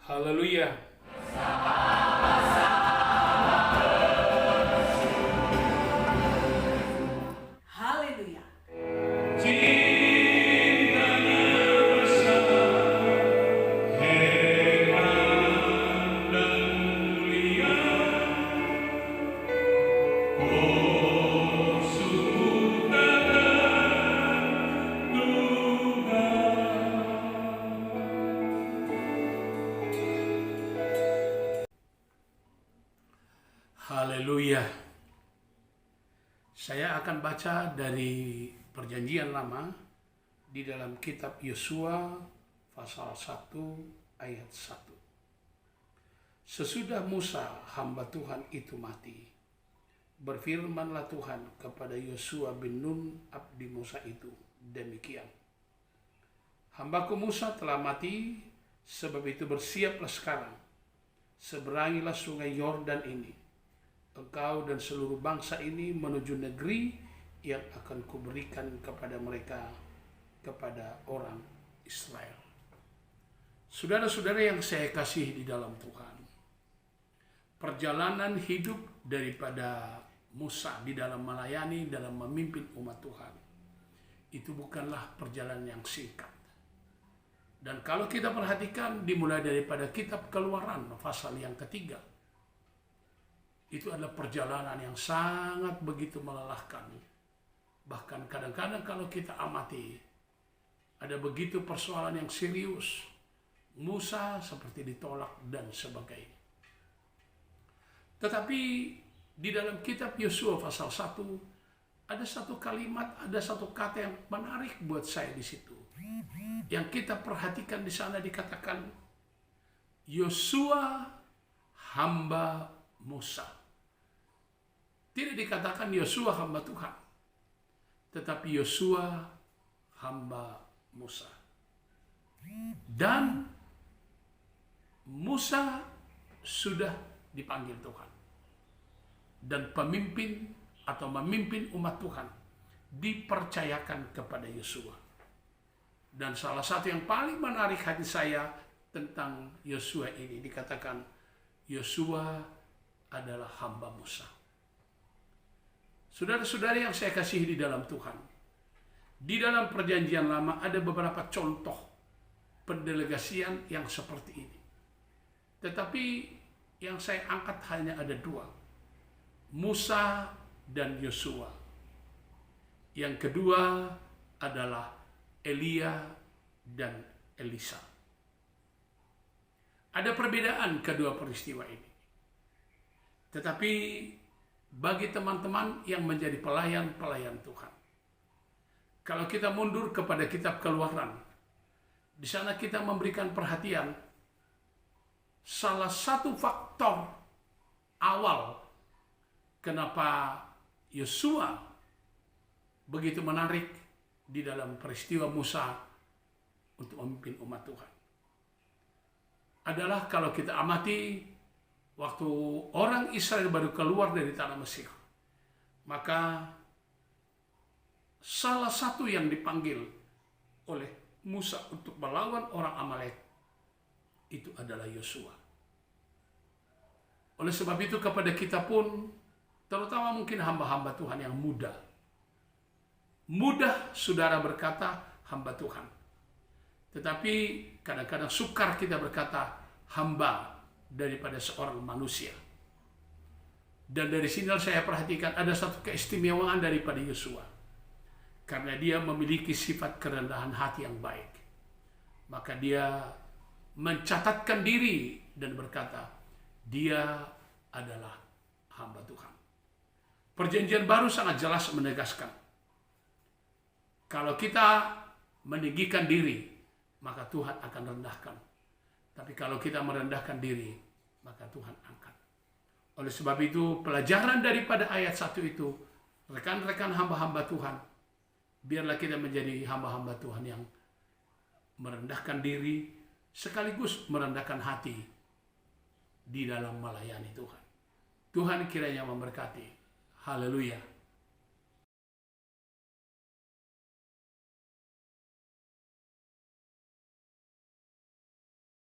Haleluya. Haleluya. Haleluya. Saya akan baca dari Perjanjian Lama di dalam kitab Yosua pasal 1 ayat 1. Sesudah Musa hamba Tuhan itu mati, berfirmanlah Tuhan kepada Yosua bin Nun abdi Musa itu demikian. Hambaku Musa telah mati, sebab itu bersiaplah sekarang, seberangilah sungai Yordan ini, engkau dan seluruh bangsa ini menuju negeri yang akan kuberikan kepada mereka, kepada orang Israel. Saudara-saudara yang saya kasih di dalam Tuhan, perjalanan hidup daripada Musa di dalam melayani, dalam memimpin umat Tuhan, itu bukanlah perjalanan yang singkat. Dan kalau kita perhatikan dimulai daripada kitab Keluaran pasal yang ketiga, itu adalah perjalanan yang sangat begitu melelahkan. Bahkan kadang-kadang kalau kita amati, ada begitu persoalan yang serius. Musa seperti ditolak dan sebagainya. Tetapi di dalam kitab Yosua pasal 1, ada satu kalimat, ada satu kata yang menarik buat saya di situ. Yang kita perhatikan di sana dikatakan, Yosua hamba Musa. Tidak dikatakan Yosua hamba Tuhan, tetapi Yosua hamba Musa. Dan Musa sudah dipanggil Tuhan. Dan pemimpin atau memimpin umat Tuhan dipercayakan kepada Yosua. Dan salah satu yang paling menarik hati saya tentang Yosua ini, dikatakan Yosua adalah hamba Musa. Saudara-saudara yang saya kasihi di dalam Tuhan, di dalam Perjanjian Lama ada beberapa contoh pendelegasian yang seperti ini. Tetapi yang saya angkat hanya ada dua, Musa dan Yosua. Yang kedua adalah Elia dan Elisa. Ada perbedaan kedua peristiwa ini. Tetapi bagi teman-teman yang menjadi pelayan-pelayan Tuhan, kalau kita mundur kepada kitab Keluaran, di sana kita memberikan perhatian salah satu faktor awal kenapa Yosua begitu menarik di dalam peristiwa Musa untuk memimpin umat Tuhan adalah kalau kita amati waktu orang Israel baru keluar dari tanah Mesir, maka salah satu yang dipanggil oleh Musa untuk melawan orang Amalek itu adalah Yosua. Oleh sebab itu kepada kita pun, terutama mungkin hamba-hamba Tuhan yang muda, mudah saudara berkata hamba Tuhan. Tetapi kadang-kadang sukar kita berkata hamba daripada seorang manusia. Dan dari sini saya perhatikan ada satu keistimewaan daripada Yosua. Karena dia memiliki sifat kerendahan hati yang baik, maka dia mencatatkan diri dan berkata, dia adalah hamba Tuhan. Perjanjian Baru sangat jelas menegaskan, kalau kita meninggikan diri, maka Tuhan akan rendahkan. Tapi kalau kita merendahkan diri, maka Tuhan angkat. Oleh sebab itu, pelajaran daripada ayat 1 itu, rekan-rekan hamba-hamba Tuhan, biarlah kita menjadi hamba-hamba Tuhan yang merendahkan diri, sekaligus merendahkan hati di dalam melayani Tuhan. Tuhan kiranya memberkati. Haleluya.